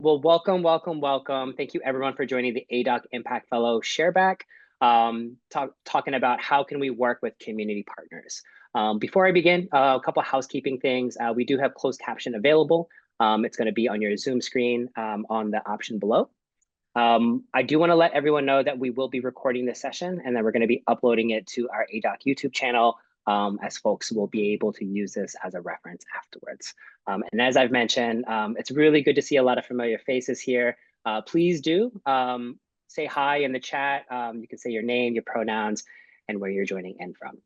Well, welcome, welcome, welcome. Thank you everyone for joining the ADOC Impact Fellow Shareback, talking about how can we work with community partners. Before I begin, a couple of housekeeping things. We do have closed caption available. It's going to be on your Zoom screen on the option below. I do want to let everyone know that we will be recording this session and then we're going to be uploading it to our ADOC YouTube channel as folks will be able to use this as a reference afterwards. And as I've mentioned, it's really good to see a lot of familiar faces here. Please do say hi in the chat. You can say your name, your pronouns, and where you're joining in from.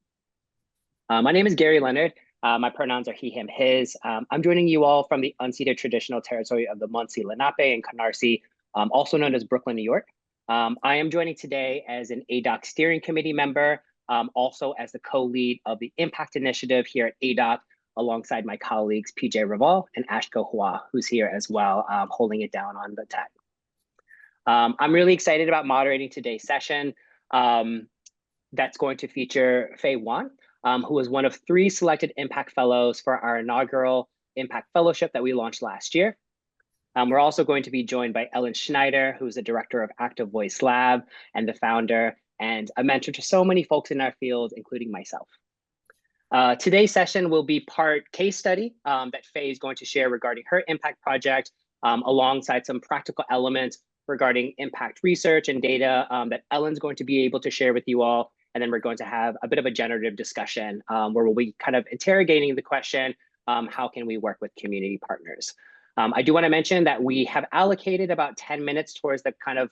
My name is Gerry Leonard. My pronouns are he, him, his. I'm joining you all from the unceded traditional territory of the Munsee, Lenape, and Canarsie, also known as Brooklyn, New York. I am joining today as an ADOC steering committee member, also as the co-lead of the Impact Initiative here at ADOC, alongside my colleagues PJ Raval and Ashko Hua, who's here as well, holding it down on the tech. I'm really excited about moderating today's session. That's going to feature Faye Yuan, who was one of 3 selected Impact Fellows for our inaugural Impact Fellowship that we launched last year. We're also going to be joined by Ellen Schneider, who's the director of Active Voice Lab and the founder and a mentor to so many folks in our field, including myself. Today's session will be part case study that Faye is going to share regarding her impact project, alongside some practical elements regarding impact research and data that Ellen's going to be able to share with you all. And then we're going to have a bit of a generative discussion where we'll be kind of interrogating the question, how can we work with community partners? I do want to mention that we have allocated about 10 minutes towards the kind of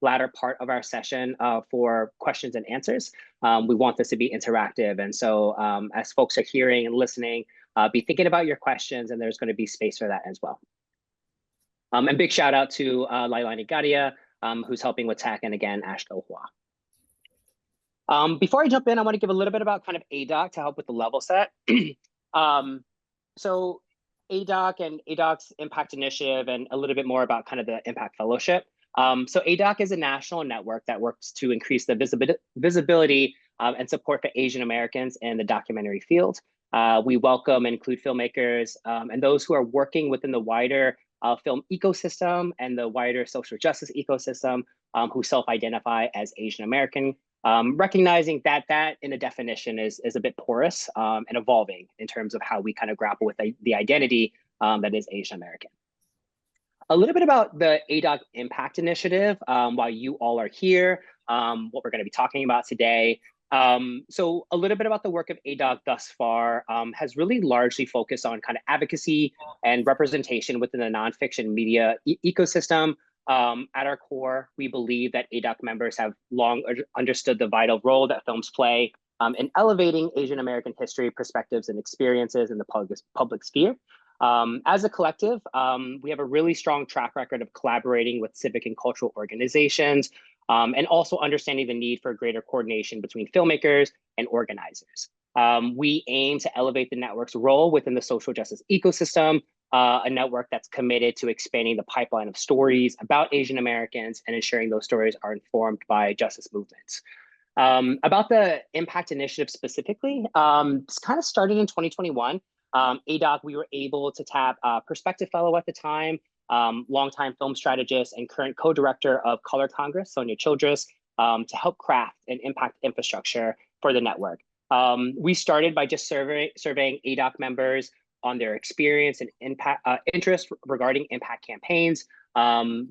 latter part of our session for questions and answers. We want this to be interactive. And so as folks are hearing and listening, be thinking about your questions, and there's going to be space for that as well. And big shout out to Lailani Gadia, who's helping with tech, and again, Ashko Hua. Before I jump in, I want to give a little bit about kind of ADOC to help with the level set. So ADOC and ADOC's Impact Initiative, and a little bit more about kind of the Impact Fellowship. So ADOC is a national network that works to increase the visibility and support for Asian Americans in the documentary field. We welcome and include filmmakers and those who are working within the wider film ecosystem and the wider social justice ecosystem who self-identify as Asian American, recognizing that that in a definition is a bit porous and evolving in terms of how we kind of grapple with the identity that is Asian American. A little bit about the ADOC Impact Initiative while you all are here, what we're going to be talking about today. So a little bit about the work of ADOC thus far has really largely focused on kind of advocacy and representation within the nonfiction media ecosystem. At our core, we believe that ADOC members have long understood the vital role that films play in elevating Asian American history, perspectives, and experiences in the public sphere. As a collective, we have a really strong track record of collaborating with civic and cultural organizations, and also understanding the need for greater coordination between filmmakers and organizers. We aim to elevate the network's role within the social justice ecosystem, a network that's committed to expanding the pipeline of stories about Asian Americans and ensuring those stories are informed by justice movements. About the Impact Initiative specifically, it's kind of started in 2021. ADOC, we were able to tap a Perspective Fellow at the time, longtime film strategist and current co-director of Color Congress, Sonia Childress, to help craft an impact infrastructure for the network. We started by just surveying ADOC members on their experience and interest regarding impact campaigns.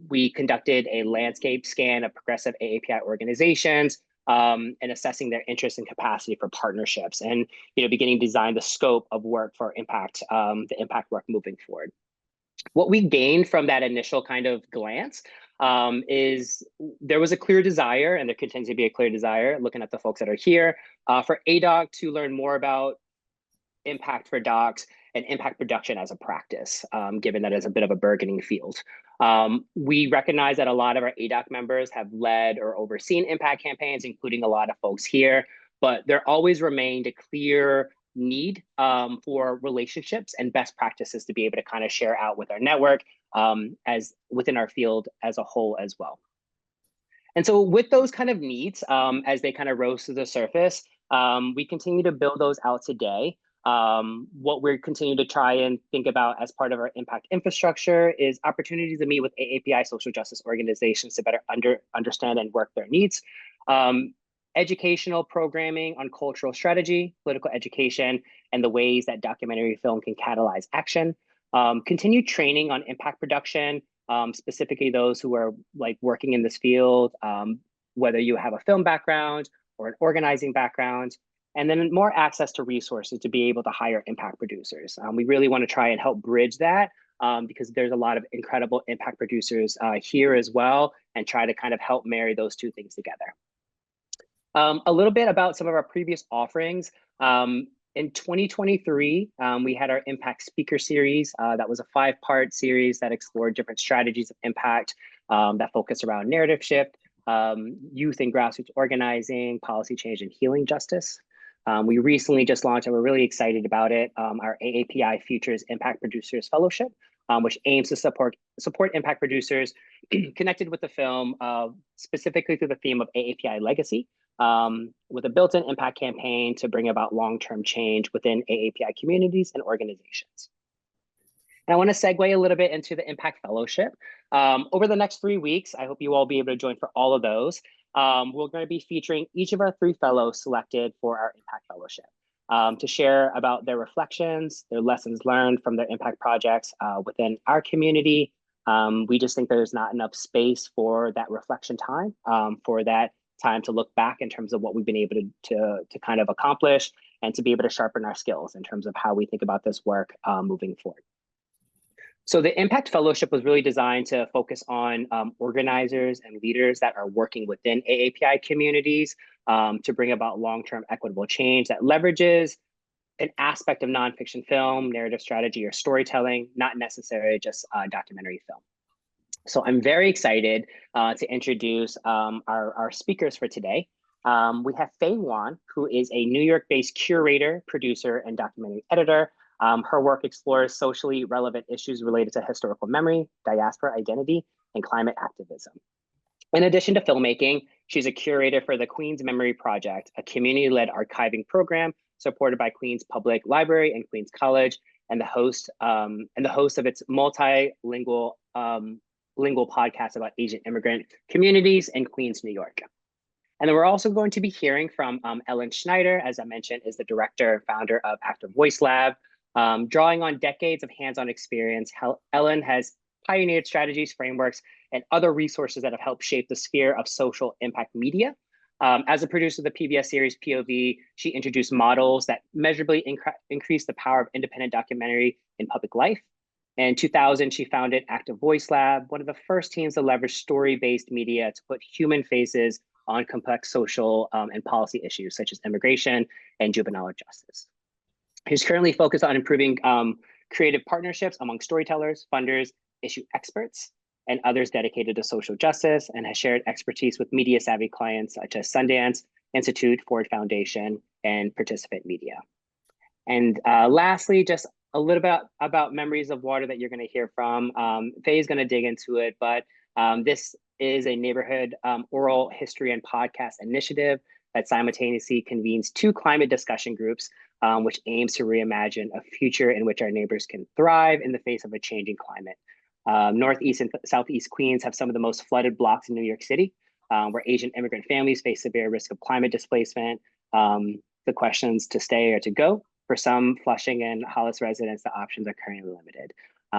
We conducted a landscape scan of progressive AAPI organizations, and assessing their interest and capacity for partnerships, and beginning to design the scope of work for impact, the impact work moving forward. What we gained from that initial kind of glance is there was a clear desire, and there continues to be a clear desire, looking at the folks that are here, for ADOC to learn more about impact for docs and impact production as a practice, given that it's a bit of a burgeoning field. We recognize that a lot of our ADOC members have led or overseen impact campaigns, including a lot of folks here, but there always remained a clear need for relationships and best practices to be able to kind of share out with our network as within our field as a whole as well. And so with those kind of needs, as they kind of rose to the surface, we continue to build those out today. What we're continuing to try and think about as part of our impact infrastructure is opportunities to meet with AAPI social justice organizations to better understand and work their needs. Educational programming on cultural strategy, political education, and the ways that documentary film can catalyze action. Continued training on impact production, specifically those who are like working in this field, whether you have a film background or an organizing background, and then more access to resources to be able to hire impact producers. We really want to try and help bridge that because there's a lot of incredible impact producers here as well, and try to kind of help marry those two things together. A little bit about some of our previous offerings. In 2023, we had our Impact Speaker Series. That was a 5-part series that explored different strategies of impact that focus around narrative shift, youth and grassroots organizing, policy change, and healing justice. We recently just launched, and we're really excited about it, our AAPI Futures Impact Producers Fellowship, which aims to support impact producers connected with the film, specifically through the theme of AAPI legacy, with a built-in impact campaign to bring about long-term change within AAPI communities and organizations. And I want to segue a little bit into the Impact Fellowship. Over the next 3 weeks, I hope you all be able to join for all of those. We're going to be featuring each of our 3 fellows selected for our Impact Fellowship to share about their reflections, their lessons learned from their impact projects within our community. We just think there's not enough space for that reflection time, for that time to look back in terms of what we've been able to kind of accomplish, and to be able to sharpen our skills in terms of how we think about this work moving forward. So the Impact Fellowship was really designed to focus on organizers and leaders that are working within AAPI communities to bring about long-term equitable change that leverages an aspect of nonfiction film, narrative strategy, or storytelling, not necessarily just documentary film. So I'm very excited to introduce our speakers for today. We have Faye Yuan, who is a New York-based curator, producer, and documentary editor. Her work explores socially relevant issues related to historical memory, diaspora identity, and climate activism. In addition to filmmaking, she's a curator for the Queens Memory Project, a community-led archiving program supported by Queens Public Library and Queens College, and the host of its multilingual podcast about Asian immigrant communities in Queens, New York. And then we're also going to be hearing from Ellen Schneider, as I mentioned, is the director and founder of Active Voice Lab. Drawing on decades of hands-on experience, Ellen has pioneered strategies, frameworks, and other resources that have helped shape the sphere of social impact media. As a producer of the PBS series POV, she introduced models that measurably increase the power of independent documentary in public life. In 2000, she founded Active Voice Lab, one of the first teams to leverage story-based media to put human faces on complex social and policy issues such as immigration and juvenile justice. He's currently focused on improving creative partnerships among storytellers, funders, issue experts, and others dedicated to social justice, and has shared expertise with media-savvy clients such as Sundance Institute, Ford Foundation, and Participant Media. And lastly, just a little bit about Memories of Water that you're going to hear from. Faye is going to dig into it, but this is a neighborhood oral history and podcast initiative that simultaneously convenes 2 climate discussion groups, which aims to reimagine a future in which our neighbors can thrive in the face of a changing climate. Northeast and Southeast Queens have some of the most flooded blocks in New York City, where Asian immigrant families face severe risk of climate displacement. The questions to stay or to go. For some Flushing and Hollis residents, the options are currently limited.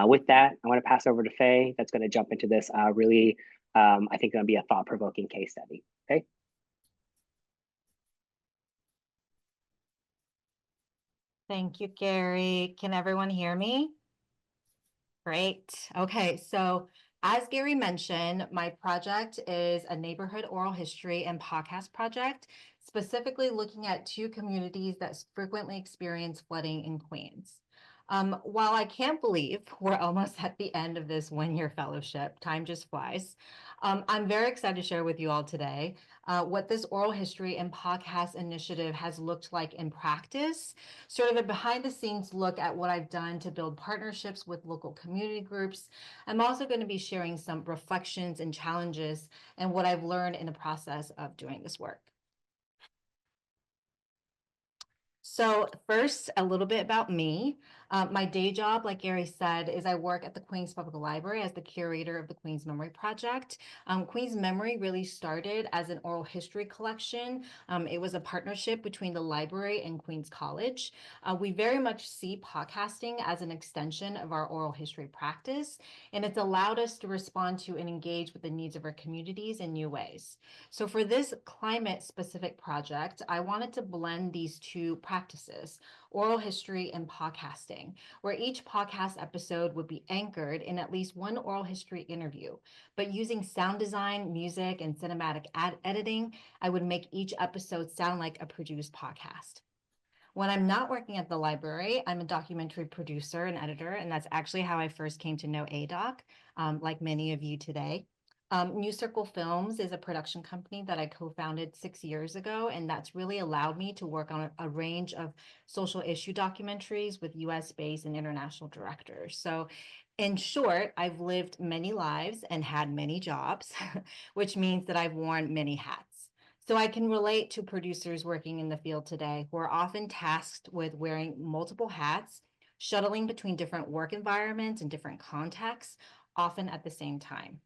With that, I want to pass over to Faye that's going to jump into this really, I think, going to be a thought-provoking case study. Okay. Thank you, Gerry. Can everyone hear me? Great. Okay, so as Gerry mentioned, my project is a neighborhood oral history and podcast project, specifically looking at 2 communities that frequently experience flooding in Queens. While I can't believe we're almost at the end of this 1-year fellowship, time just flies. I'm very excited to share with you all today what this oral history and podcast initiative has looked like in practice, sort of a behind the scenes look at what I've done to build partnerships with local community groups. I'm also going to be sharing some reflections and challenges and what I've learned in the process of doing this work. So first, a little bit about me. My day job, like Gerry said, is I work at the Queens Public Library as the curator of the Queens Memory Project. Queens Memory really started as an oral history collection. It was a partnership between the library and Queens College. We very much see podcasting as an extension of our oral history practice, and it's allowed us to respond to and engage with the needs of our communities in new ways. So for this climate-specific project, I wanted to blend these two practices, oral history and podcasting, where each podcast episode would be anchored in at least one oral history interview. But using sound design, music, and cinematic editing, I would make each episode sound like a produced podcast. When I'm not working at the library, I'm a documentary producer and editor, and that's actually how I first came to know ADOC, like many of you today. New Circle Films is a production company that I co-founded 6 years ago, and that's really allowed me to work on a range of social issue documentaries with US-based and international directors. So in short, I've lived many lives and had many jobs, which means that I've worn many hats. So I can relate to producers working in the field today who are often tasked with wearing multiple hats, shuttling between different work environments and different contexts, often at the same time.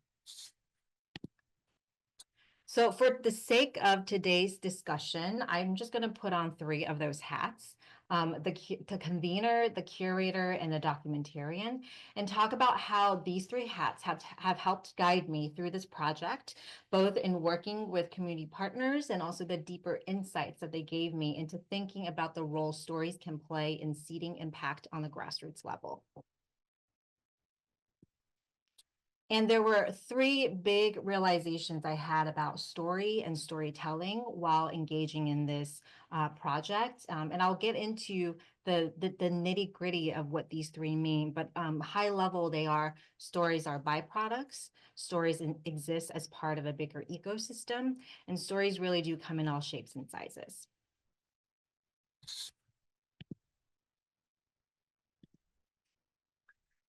So for the sake of today's discussion, I'm just going to put on 3 of those hats, the convener, the curator, and the documentarian, and talk about how these 3 hats have helped guide me through this project, both in working with community partners and also the deeper insights that they gave me into thinking about the role stories can play in seeding impact on the grassroots level. And there were 3 big realizations I had about story and storytelling while engaging in this project. And I'll get into the nitty gritty of what these 3 mean, but high level, they are stories are byproducts, stories exist as part of a bigger ecosystem, and stories really do come in all shapes and sizes.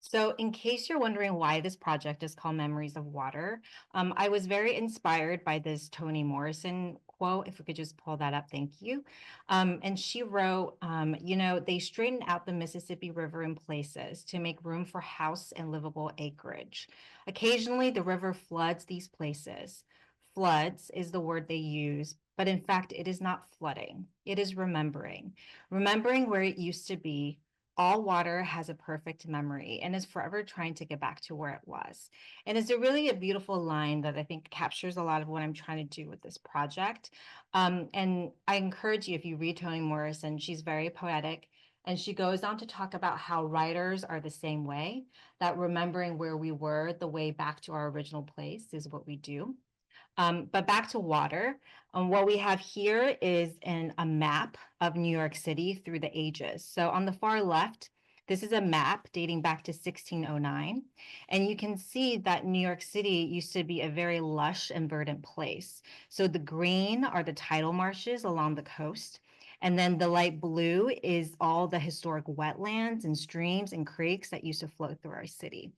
So in case you're wondering why this project is called Memories of Water, I was very inspired by this Toni Morrison quote. If we could just pull that up, thank you. And she wrote, you know, they straighten out the Mississippi River in places to make room for house and livable acreage. Occasionally, the river floods these places. Floods is the word they use, but in fact, it is not flooding. It is remembering. Remembering where it used to be. All water has a perfect memory and is forever trying to get back to where it was. And it's really a beautiful line that I think captures a lot of what I'm trying to do with this project. And I encourage you, if you read Toni Morrison, she's very poetic. And she goes on to talk about how writers are the same way, that remembering where we were, the way back to our original place is what we do. But back to water, what we have here is a map of New York City through the ages. So on the far left, this is a map dating back to 1609. And you can see that New York City used to be a very lush and verdant place. So the green are the tidal marshes along the coast. And then the light blue is all the historic wetlands and streams and creeks that used to flow through our city.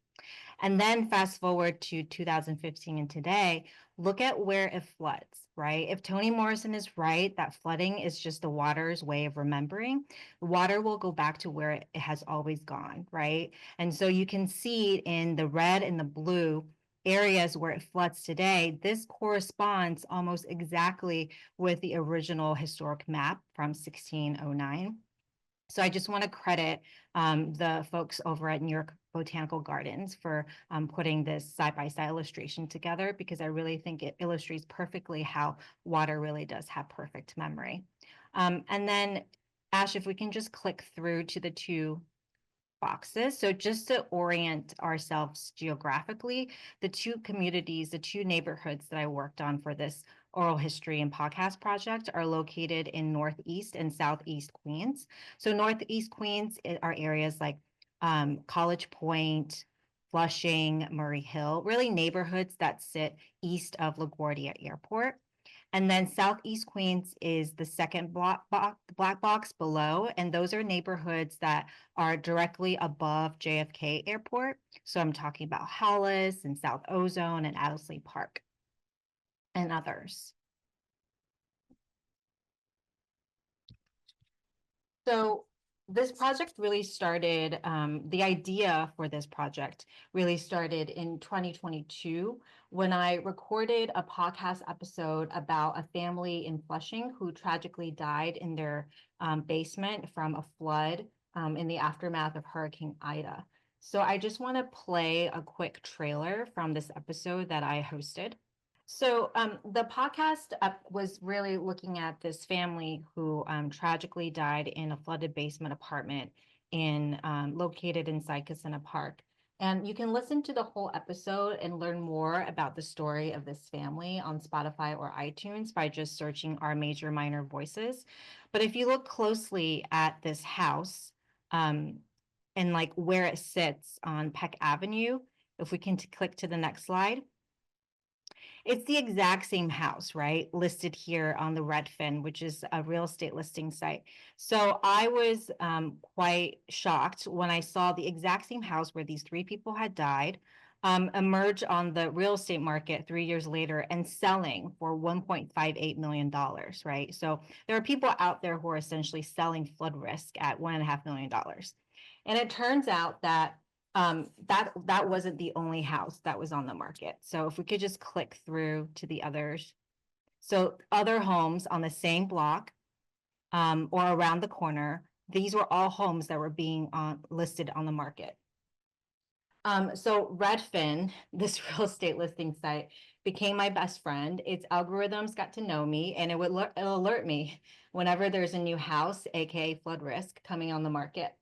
And then fast forward to 2015 and today, look at where it floods, right? If Toni Morrison is right, that flooding is just the water's way of remembering, water will go back to where it has always gone, right? And so you can see in the red and the blue areas where it floods today, this corresponds almost exactly with the original historic map from 1609. So I just want to credit the folks over at New York Botanical Gardens for putting this side-by-side illustration together, because I really think it illustrates perfectly how water really does have perfect memory. And then, Ash, if we can just click through to the 2 boxes. So just to orient ourselves geographically, the 2 communities, the 2 neighborhoods that I worked on for this oral history and podcast project are located in Northeast and Southeast Queens. So Northeast Queens are areas like College Point, Flushing, Murray Hill, really neighborhoods that sit east of LaGuardia Airport. And then Southeast Queens is the second black box below, and those are neighborhoods that are directly above JFK Airport. So I'm talking about Hollis and South Ozone and Adderley Park and others. So this project really started, the idea for this project really started in 2022 when I recorded a podcast episode about a family in Flushing who tragically died in their basement from a flood in the aftermath of Hurricane Ida. So I just want to play a quick trailer from this episode that I hosted. So the podcast was really looking at this family who tragically died in a flooded basement apartment in located inside Kissimmee Park. And you can listen to the whole episode and learn more about the story of this family on Spotify or iTunes by just searching our major minor voices. But if you look closely at this house and like where it sits on Peck Avenue, if we can click to the next slide. It's the exact same house, right? Listed here on the Redfin, which is a real estate listing site. So I was quite shocked when I saw the exact same house where these three people had died emerge on the real estate market 3 years later and selling for $1.58 million, right? So there are people out there who are essentially selling flood risk at $1.5 million. And it turns out that that wasn't the only house that was on the market. So if we could just click through to the others. So other homes on the same block or around the corner, these were all homes that were being listed on the market. So Redfin, this real estate listing site, became my best friend. Its algorithms got to know me, and it'll alert me whenever there's a new house, aka flood risk, coming on the market.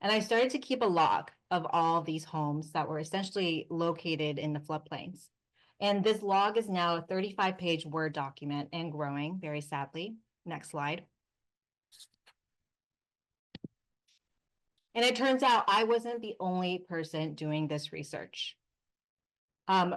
And I started to keep a log of all these homes that were essentially located in the floodplains. And this log is now a 35-page Word document and growing, very sadly. Next slide. And it turns out I wasn't the only person doing this research.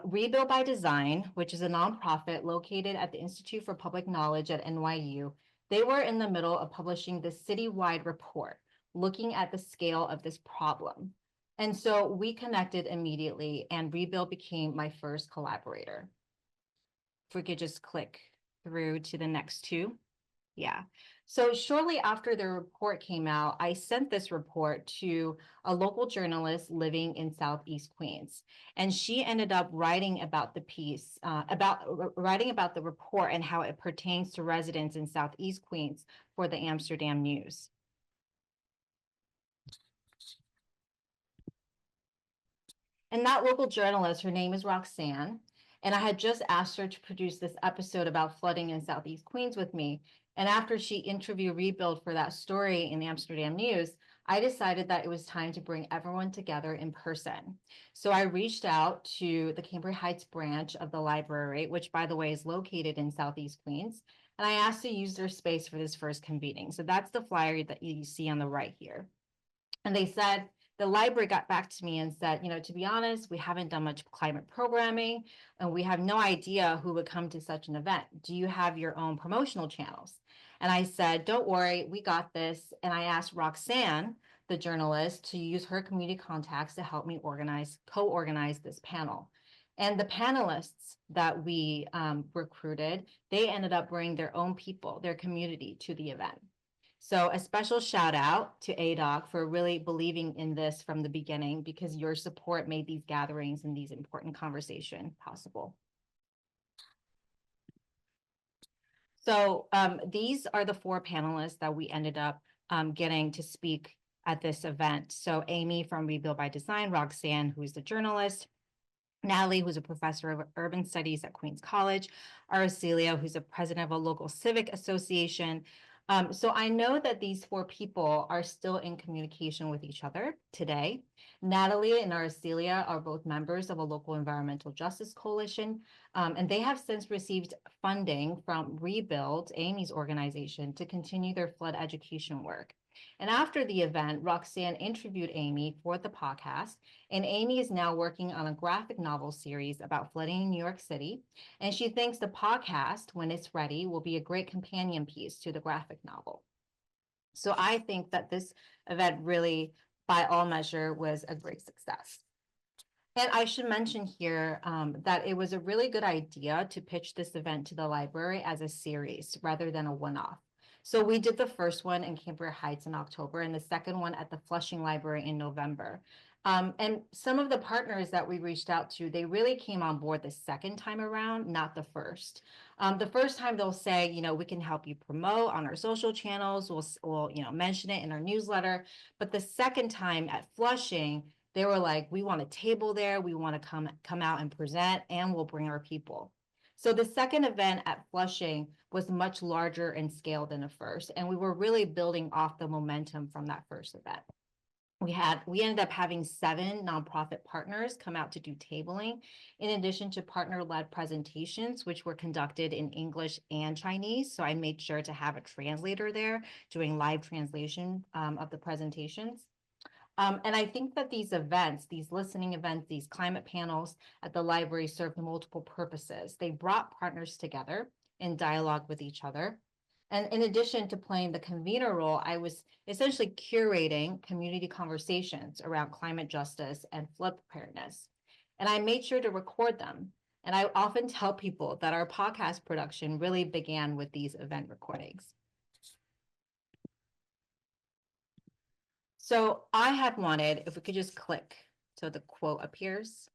Rebuild by Design, which is a nonprofit located at the Institute for Public Knowledge at NYU, they were in the middle of publishing this citywide report looking at the scale of this problem. And so we connected immediately, and Rebuild became my first collaborator. If we could just click through to the next two. Yeah. So shortly after the report came out, I sent this report to a local journalist living in Southeast Queens. And she ended up writing about the piece, writing about the report and how it pertains to residents in Southeast Queens for the Amsterdam News. And that local journalist, her name is Roxanne. And I had just asked her to produce this episode about flooding in Southeast Queens with me. And after she interviewed Rebuild for that story in the Amsterdam News, I decided that it was time to bring everyone together in person. So I reached out to the Cambridge Heights branch of the library, which by the way is located in Southeast Queens. And I asked to use their space for this first convening. So that's the flyer that you see on the right here. And they said, the library got back to me and said, to be honest, we haven't done much climate programming and we have no idea who would come to such an event. Do you have your own promotional channels? And I said, don't worry, we got this. And I asked Roxanne, the journalist, to use her community contacts to help me co-organize this panel. And the panelists that we recruited, they ended up bringing their own people, their community to the event. So a special shout out to ADOC for really believing in this from the beginning, because your support made these gatherings and these important conversations possible. So these are the four panelists that we ended up getting to speak at this event. So Amy from Rebuild by Design, Roxanne, who's the journalist, Natalie, who's a professor of urban studies at Queens College, Araceli, who's a president of a local civic association. So I know that these four people are still in communication with each other today. Natalie and Araceli are both members of a local environmental justice coalition, and they have since received funding from Rebuild, Amy's organization, to continue their flood education work. And after the event, Roxanne interviewed Amy for the podcast, and Amy is now working on a graphic novel series about flooding in New York City. And she thinks the podcast, when it's ready, will be a great companion piece to the graphic novel. So I think that this event really, by all measure, was a great success. And I should mention here that it was a really good idea to pitch this event to the library as a series rather than a one-off. So we did the first one in Cambria Heights in October and the second one at the Flushing Library in November. And some of the partners that we reached out to, they really came on board the second time around, not the first. The first time they'll say, we can help you promote on our social channels. We'll mention it in our newsletter. But the second time at Flushing, they were like, we want a table there. We want to come out and present, and we'll bring our people. So the second event at Flushing was much larger in scale than the first, and we were really building off the momentum from that first event. We ended up having 7 nonprofit partners come out to do tabling, in addition to partner-led presentations, which were conducted in English and Chinese. So I made sure to have a translator there doing live translation of the presentations. And I think that these events, these listening events, these climate panels at the library served multiple purposes. They brought partners together in dialogue with each other. And in addition to playing the convener role, I was essentially curating community conversations around climate justice and flood preparedness. And I made sure to record them. And I often tell people that our podcast production really began with these event recordings. So I had wanted, if we could just click so the quote appears.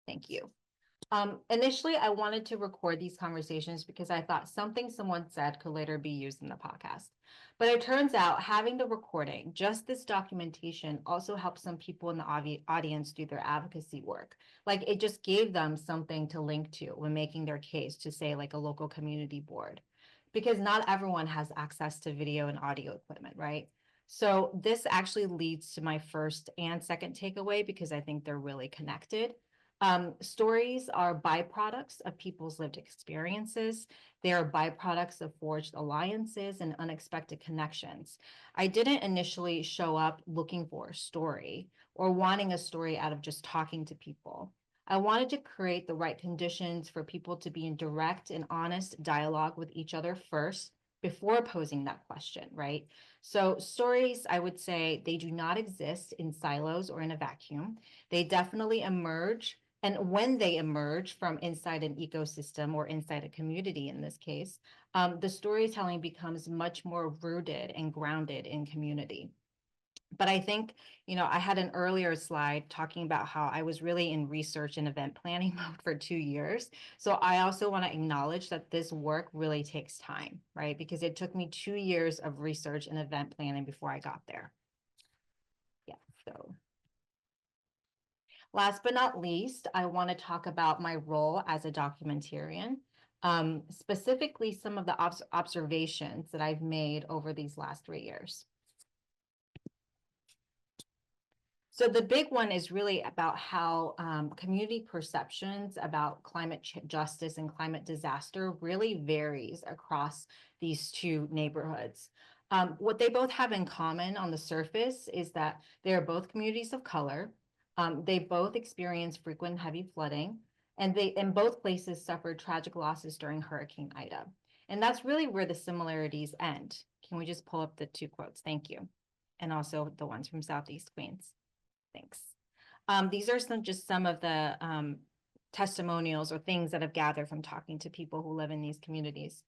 Thank you. Initially, I wanted to record these conversations because I thought something someone said could later be used in the podcast. But it turns out having the recording, just this documentation, also helped some people in the audience do their advocacy work. Like it just gave them something to link to when making their case to, say, like a local community board. Because not everyone has access to video and audio equipment, right? So this actually leads to my first and second takeaway because I think they're really connected. Stories are byproducts of people's lived experiences. They are byproducts of forged alliances and unexpected connections. I didn't initially show up looking for a story or wanting a story out of just talking to people. I wanted to create the right conditions for people to be in direct and honest dialogue with each other first before posing that question, right? So stories, I would say, they do not exist in silos or in a vacuum. They definitely emerge. And when they emerge from inside an ecosystem or inside a community, in this case, the storytelling becomes much more rooted and grounded in community. But I think, I had an earlier slide talking about how I was really in research and event planning mode for 2 years. So I also want to acknowledge that this work really takes time, right? Because it took me 2 years of research and event planning before I got there. Yeah, so. Last but not least, I want to talk about my role as a documentarian, specifically some of the observations that I've made over these last 3 years. So the big one is really about how community perceptions about climate justice and climate disaster really varies across these 2 neighborhoods. What they both have in common on the surface is that they are both communities of color. They both experience frequent heavy flooding, and they in both places suffered tragic losses during Hurricane Ida. And that's really where the similarities end. Can we just pull up the 2 quotes? Thank you. And also the ones from Southeast Queens. Thanks. These are some of the testimonials or things that I've gathered from talking to people who live in these communities.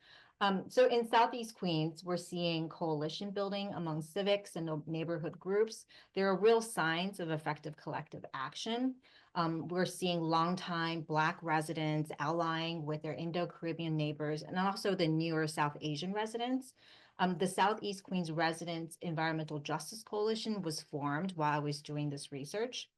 So in Southeast Queens, we're seeing coalition building among civics and neighborhood groups. There are real signs of effective collective action. We're seeing longtime Black residents allying with their Indo-Caribbean neighbors and also the newer South Asian residents. The Southeast Queens Residents Environmental Justice Coalition was formed while I was doing this research.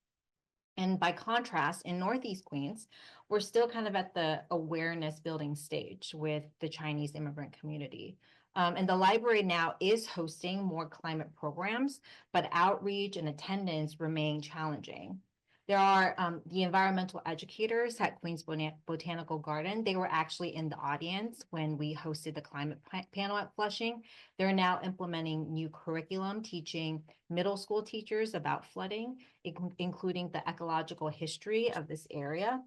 And by contrast, in Northeast Queens, we're still kind of at the awareness building stage with the Chinese immigrant community. And the library now is hosting more climate programs, but outreach and attendance remain challenging. There are the environmental educators at Queens Botanical Garden. They were actually in the audience when we hosted the climate panel at Flushing. They're now implementing new curriculum, teaching middle school teachers about flooding, including the ecological history of this area.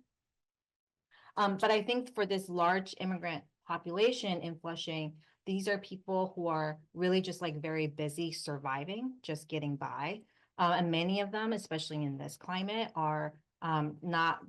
But I think for this large immigrant population in Flushing, these are people who are really just like very busy surviving, just getting by. And many of them, especially in this climate, are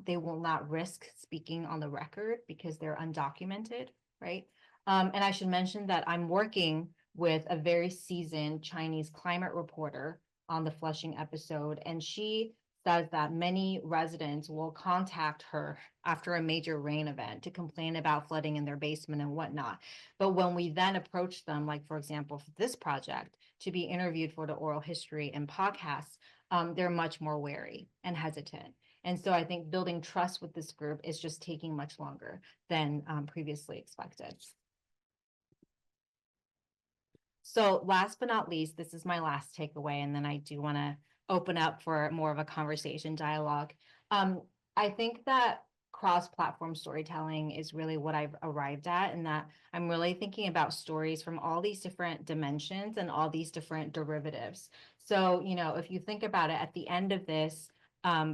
they will not risk speaking on the record because they're undocumented, right? And I should mention that I'm working with a very seasoned Chinese climate reporter on the Flushing episode, and she says that many residents will contact her after a major rain event to complain about flooding in their basement and whatnot. But when we then approach them, like for example, for this project, to be interviewed for the oral history and podcasts, they're much more wary and hesitant. And so I think building trust with this group is just taking much longer than previously expected. So last but not least, this is my last takeaway, and then I do want to open up for more of a conversation dialogue. I think that cross-platform storytelling is really what I've arrived at, and that I'm really thinking about stories from all these different dimensions and all these different derivatives. So, you know, if you think about it, at the end of this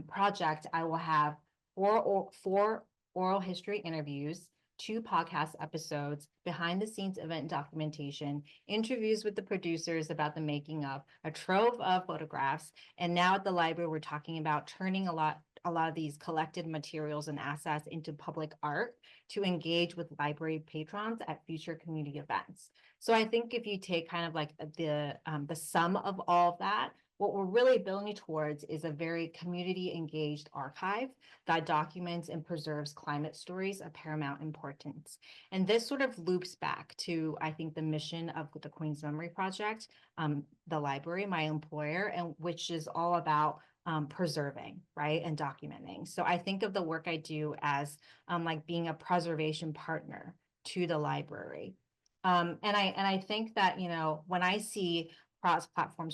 project, I will have four oral history interviews, 2 podcast episodes, behind the scenes event documentation, interviews with the producers about the making of, a trove of photographs. And now at the library, we're talking about turning a lot of these collected materials and assets into public art to engage with library patrons at future community events. So I think if you take kind of like the sum of all of that, what we're really building towards is a very community engaged archive that documents and preserves climate stories of paramount importance. And this sort of loops back to, I think, the mission of the Queen's Memory Project, the library, my employer, and which is all about preserving, right, and documenting. So I think of the work I do as like being a preservation partner to the library. And I think that, you know, when I see cross-platform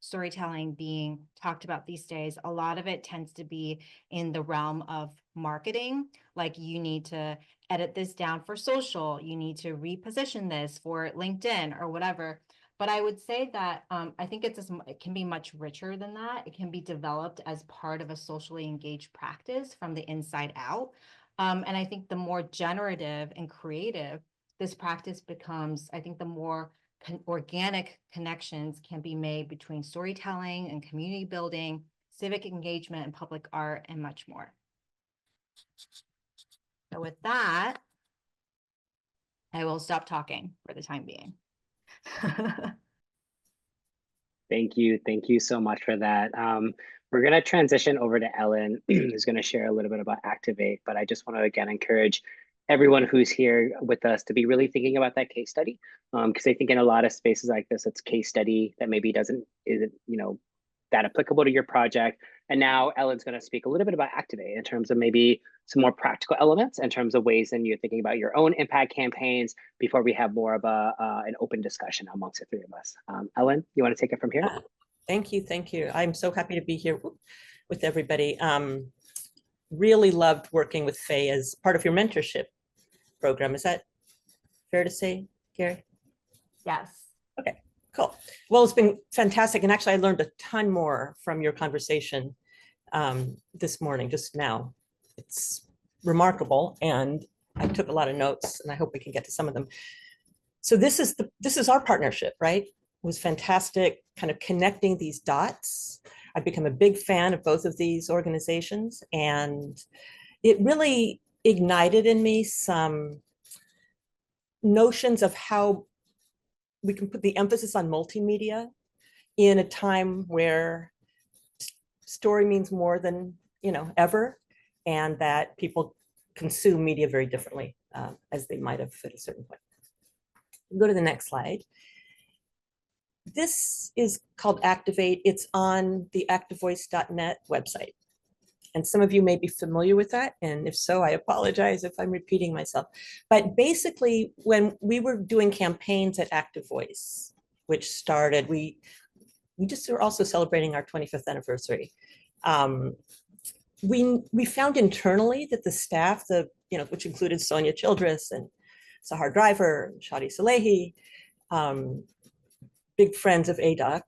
storytelling being talked about these days, a lot of it tends to be in the realm of marketing. Like, you need to edit this down for social, you need to reposition this for LinkedIn or whatever. But I would say that I think it can be much richer than that. It can be developed as part of a socially engaged practice from the inside out. And I think the more generative and creative this practice becomes, I think the more organic connections can be made between storytelling and community building, civic engagement and public art, and much more. So with that, I will stop talking for the time being. Thank you so much for that. We're going to transition over to Ellen, who's going to share a little bit about Activate, but I just want to again encourage everyone who's here with us to be really thinking about that case study, because I think in a lot of spaces like this, it's case study that maybe isn't that applicable to your project. And now Ellen's going to speak a little bit about Activate in terms of maybe some more practical elements in terms of ways that you're thinking about your own impact campaigns before we have more of an open discussion amongst the 3 of us. Ellen, you want to take it from here? Thank you. I'm so happy to be here with everybody. Really loved working with Faye as part of your mentorship program. Is that fair to say, Gerry? Yes. Okay, cool. Well, it's been fantastic. And actually, I learned a ton more from your conversation this morning, just now. It's remarkable. And I took a lot of notes, and I hope we can get to some of them. So this is our partnership, right? It was fantastic, kind of connecting these dots. I've become a big fan of both of these organizations, and it really ignited in me some notions of how we can put the emphasis on multimedia in a time where story means more than ever, and that people consume media very differently as they might have at a certain point. Go to the next slide. This is called Activate. It's on the activevoice.net website. And some of you may be familiar with that. And if so, I apologize if I'm repeating myself. But basically, when we were doing campaigns at Active Voice, which started, we just were also celebrating our 25th anniversary. We found internally that the staff, which included Sonia Childress and Sahar Driver, and Shadi Salehi, big friends of ADOC,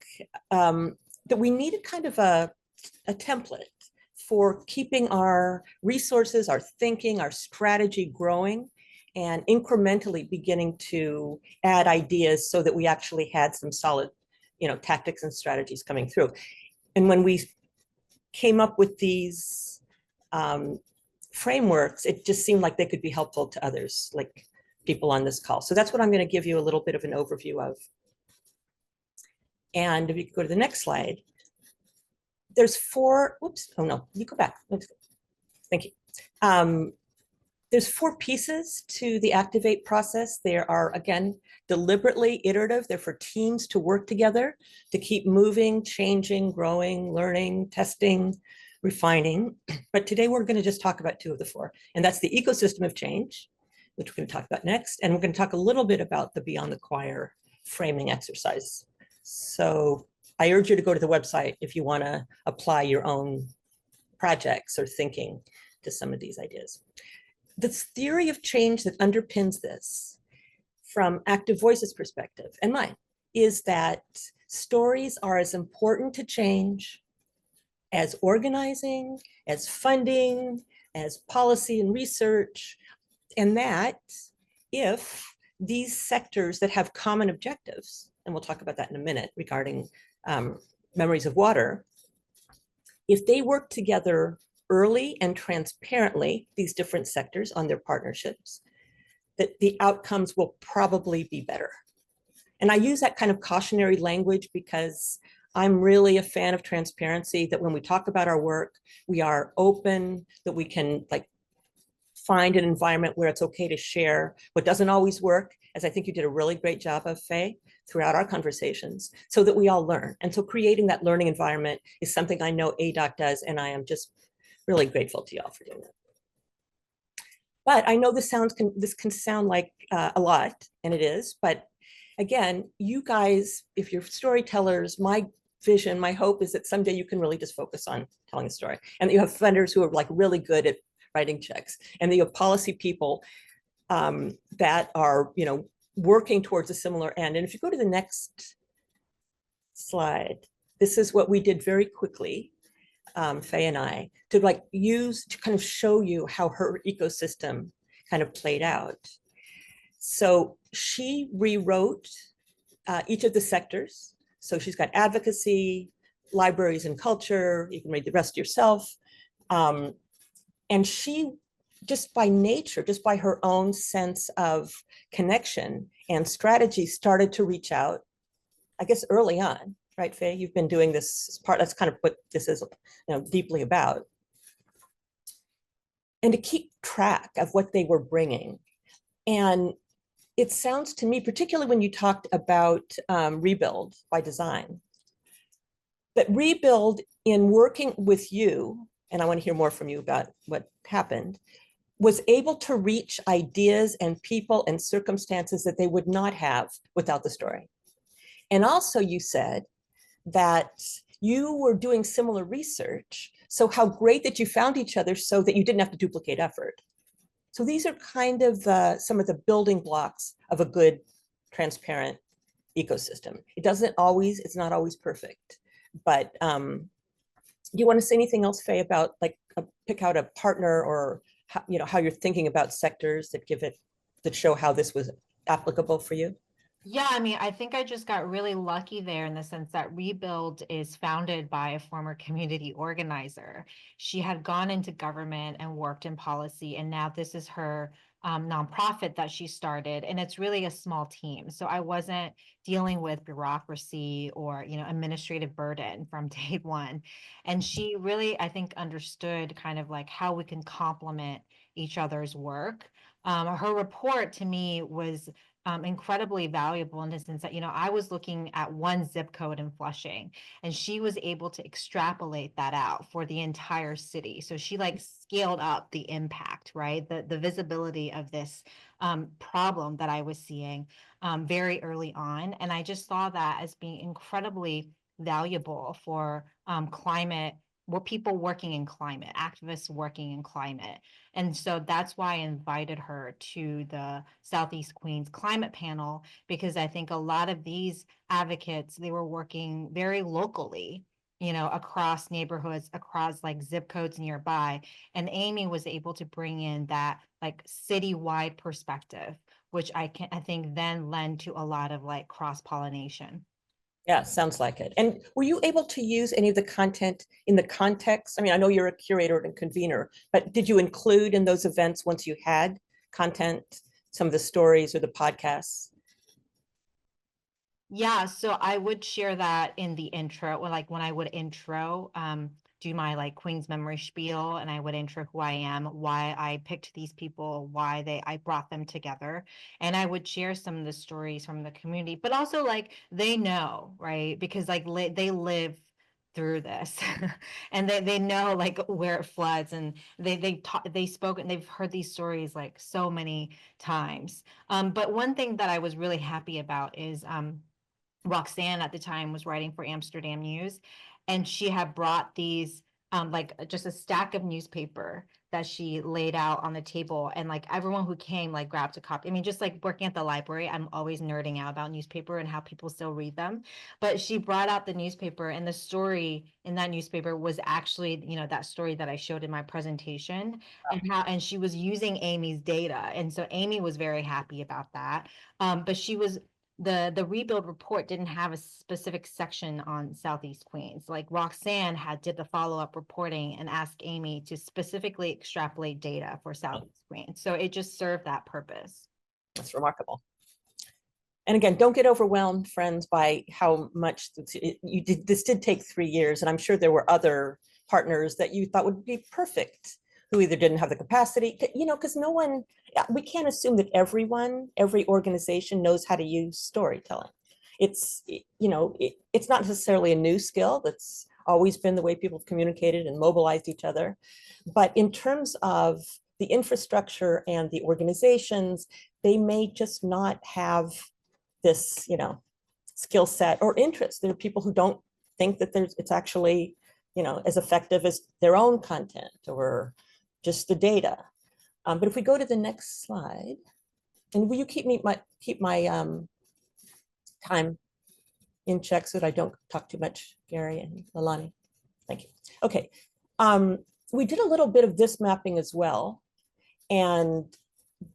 that we needed kind of a template for keeping our resources, our thinking, our strategy growing, and incrementally beginning to add ideas so that we actually had some solid, tactics and strategies coming through. And when we came up with these frameworks, it just seemed like they could be helpful to others, like people on this call. So that's what I'm going to give you a little bit of an overview of. And if you could go to the next slide, there's four, oops, oh no, you go back. Thank you. There's four pieces to the Activate process. They are, again, deliberately iterative. They're for teams to work together to keep moving, changing, growing, learning, testing, refining. But today we're going to just talk about two of the four, and that's the ecosystem of change, which we're going to talk about next. And we're going to talk a little bit about the Beyond the Choir framing exercise. So I urge you to go to the website if you want to apply your own projects or thinking to some of these ideas. The theory of change that underpins this from Active Voices perspective and mine is that stories are as important to change as organizing, as funding, as policy and research, and that if these sectors that have common objectives, and we'll talk about that in a minute regarding memories of water, if they work together early and transparently, these different sectors on their partnerships, that the outcomes will probably be better. And I use that kind of cautionary language because I'm really a fan of transparency, that when we talk about our work, we are open, that we can find an environment where it's okay to share what doesn't always work, as I think you did a really great job of, Faye, throughout our conversations, so that we all learn. And so creating that learning environment is something I know ADOC does, and I am just really grateful to y'all for doing that. But I know this can sound like a lot, and it is, but again, you guys, if you're storytellers, my vision, my hope is that someday you can really just focus on telling a story, and that you have funders who are really good at writing checks, and that you have policy people that are working towards a similar end. And if you go to the next slide, this is what we did very quickly, Faye and I, to use to kind of show you how her ecosystem kind of played out. So she rewrote each of the sectors. So she's got advocacy, libraries and culture. You can read the rest yourself. And she, just by nature, just by her own sense of connection and strategy, started to reach out, I guess, early on. Right, Faye? You've been doing this part. That's kind of what this is, deeply about. And to keep track of what they were bringing. And it sounds to me, particularly when you talked about Rebuild by Design, that Rebuild, in working with you, and I want to hear more from you about what happened, was able to reach ideas and people and circumstances that they would not have without the story. And also you said that you were doing similar research, so how great that you found each other so that you didn't have to duplicate effort. So these are kind of some of the building blocks of a good, transparent ecosystem. It's not always perfect, but do you want to say anything else, Faye, about pick out a partner, or how you're thinking about sectors that show how this was applicable for you? Yeah, I mean, I think I just got really lucky there in the sense that Rebuild is founded by a former community organizer. She had gone into government and worked in policy, and now this is her nonprofit that she started, and it's really a small team. So I wasn't dealing with bureaucracy or administrative burden from day one. And she really, I think, understood kind of how we can complement each other's work. Her report to me was incredibly valuable in the sense that, I was looking at one zip code in Flushing, and she was able to extrapolate that out for the entire city. So she scaled up the impact, right? The visibility of this problem that I was seeing very early on. And I just saw that as being incredibly valuable for people working in climate, activists working in climate. And so that's why I invited her to the Southeast Queens Climate Panel, because I think a lot of these advocates, they were working very locally, across neighborhoods, across zip codes nearby. And Amy was able to bring in that citywide perspective, which I think then lend to a lot of cross-pollination. Yeah, sounds like it. And were you able to use any of the content in the context? I mean, I know you're a curator and convener, but did you include in those events, once you had content some of the stories or the podcasts? Yeah, so I would share that in the intro, or like when I would intro, do my like Queen's memory spiel, and I would intro who I am, why I picked these people, I brought them together, and I would share some of the stories from the community, but also like they know, right? Because like they live through this, and they know like where it floods, and they spoke and they've heard these stories like so many times. But one thing that I was really happy about is Roxanne at the time was writing for Amsterdam News, and she had brought these like just a stack of newspaper that she laid out on the table, and like everyone who came like grabbed a copy. I mean, just like working at the library, I'm always nerding out about newspaper and how people still read them. But she brought out the newspaper, and the story in that newspaper was actually, you know, that story that I showed in my presentation, and she was using Amy's data, and so Amy was very happy about that. But she was the rebuild report didn't have a specific section on Southeast Queens. Like Roxanne did the follow-up reporting and asked Amy to specifically extrapolate data for Southeast Queens. So it just served that purpose. That's remarkable. And again, don't get overwhelmed, friends, by how much you did. This did take 3 years, and I'm sure there were other partners that you thought would be perfect, who either didn't have the capacity, you know, because no one, we can't assume that every organization knows how to use storytelling. It's, you know, it's not necessarily a new skill. That's always been the way people have communicated and mobilized each other. But in terms of the infrastructure and the organizations, they may just not have this, you know, skill set or interest. There are people who don't think that it's actually, you know, as effective as their own content or just the data. But if we go to the next slide, and will you keep my time in check so that I don't talk too much, Gerry and Leilani? Thank you. Okay. We did a little bit of this mapping as well. And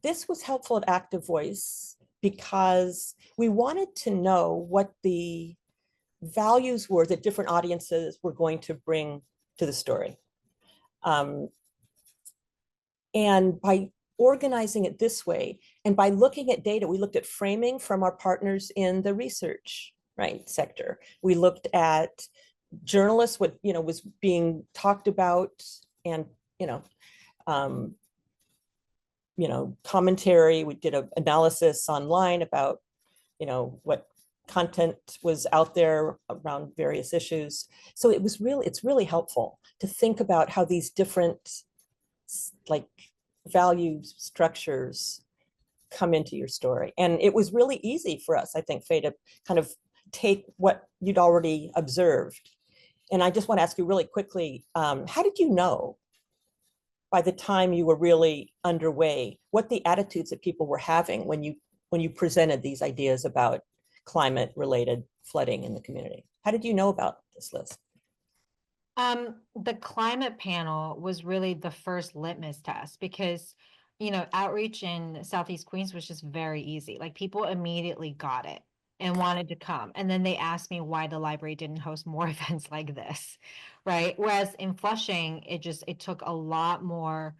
this was helpful at Active Voice because we wanted to know what the values were that different audiences were going to bring to the story. And by organizing it this way, and by looking at data, we looked at framing from our partners in the research, right, sector. We looked at journalists, what, you know, was being talked about, and, you know, commentary. We did an analysis online about, you know, what content was out there around various issues. So it's really helpful to think about how these different like value structures come into your story. And it was really easy for us, I think, Faye, to kind of take what you'd already observed. And I just want to ask you really quickly, how did you know by the time you were really underway what the attitudes that people were having when you presented these ideas about climate related flooding in the community? How did you know about this list? The climate panel was really the first litmus test because, you know, outreach in Southeast Queens was just very easy. Like people immediately got it and wanted to come. And then they asked me why the library didn't host more events like this, right? Whereas in Flushing, it took a lot more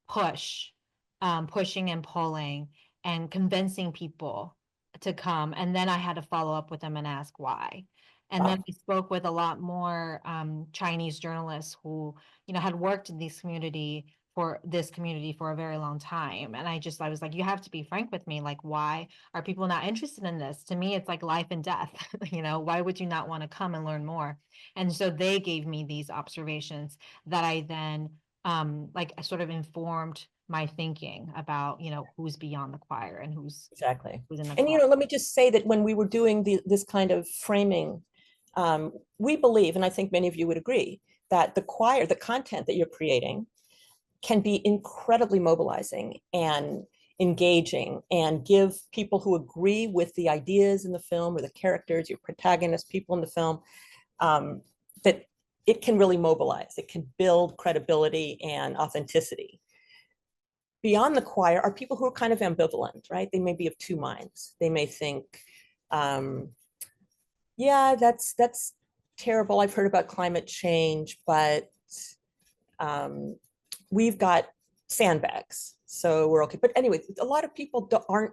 pushing and pulling and convincing people to come. And then I had to follow up with them and ask why. And then we spoke with a lot more Chinese journalists who, you know, had worked in this community for a very long time. And I was like, you have to be frank with me. Like, why are people not interested in this? To me, it's like life and death. You know, why would you not want to come and learn more? And so they gave me these observations that I then like sort of informed my thinking about, you know, who's beyond the choir and who's in the And, you know, let me just say that when we were doing this kind of framing, we believe, and I think many of you would agree, that the content that you're creating can be incredibly mobilizing and engaging and give people who agree with the ideas in the film or the characters, your protagonists, people in the film, that it can really mobilize. It can build credibility and authenticity. Beyond the choir are people who are kind of ambivalent, right? They may be of two minds. They may think, yeah, that's terrible. I've heard about climate change, but we've got sandbags. So we're okay. But anyway, a lot of people aren't,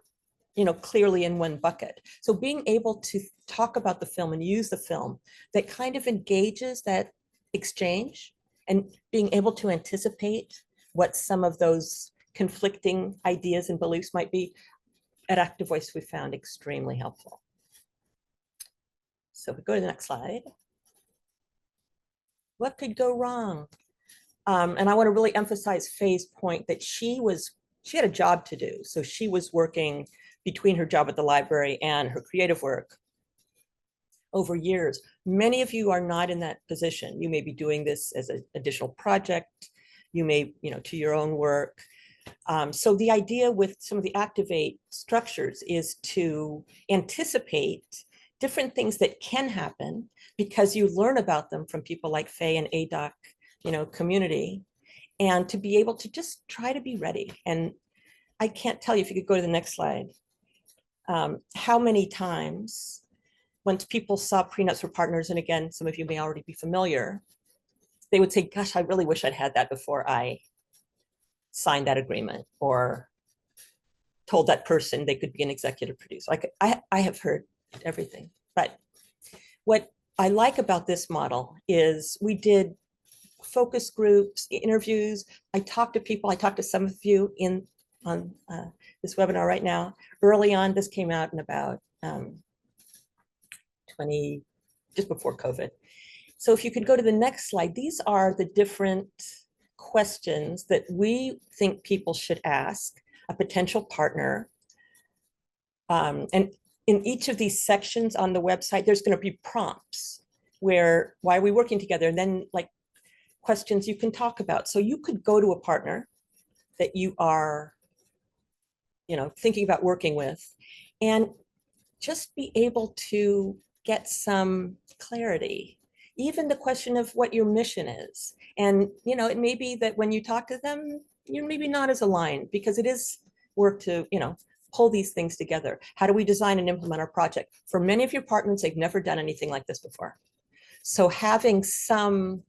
clearly in one bucket. So being able to talk about the film and use the film that kind of engages that exchange and being able to anticipate what some of those conflicting ideas and beliefs might be, at Active Voice we found extremely helpful. So we go to the next slide. What could go wrong? And I want to really emphasize Faye's point that she had a job to do. So she was working between her job at the library and her creative work over years. Many of you are not in that position. You may be doing this as an additional project. You may, to your own work. So the idea with some of the Activate structures is to anticipate different things that can happen because you learn about them from people like Faye and ADOC, community, and to be able to just try to be ready. And I can't tell you, if you could go to the next slide, how many times once people saw prenups for partners, and again, some of you may already be familiar, they would say, gosh, I really wish I'd had that before I signed that agreement or told that person they could be an executive producer. Like I have heard everything. But what I like about this model is we did focus groups, interviews. I talked to people. I talked to some of you on this webinar right now. Early on, this came out in about just before COVID. So if you could go to the next slide, these are the different questions that we think people should ask a potential partner. And in each of these sections on the website, there's going to be prompts where, why are we working together? And then like questions you can talk about. So you could go to a partner that you are, thinking about working with and just be able to get some clarity. Even the question of what your mission is. And, it may be that when you talk to them, you're maybe not as aligned because it is work to, pull these things together. How do we design and implement our project? For many of your partners, they've never done anything like this before. So having some,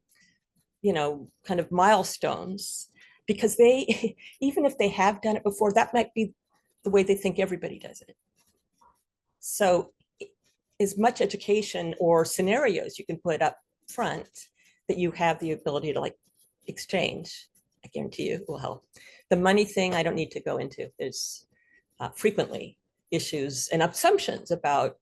kind of milestones, because they, even if they have done it before, that might be the way they think everybody does it. So as much education or scenarios you can put up front that you have the ability to exchange, I guarantee you it will help. The money thing, I don't need to go into. There's frequently issues and assumptions about,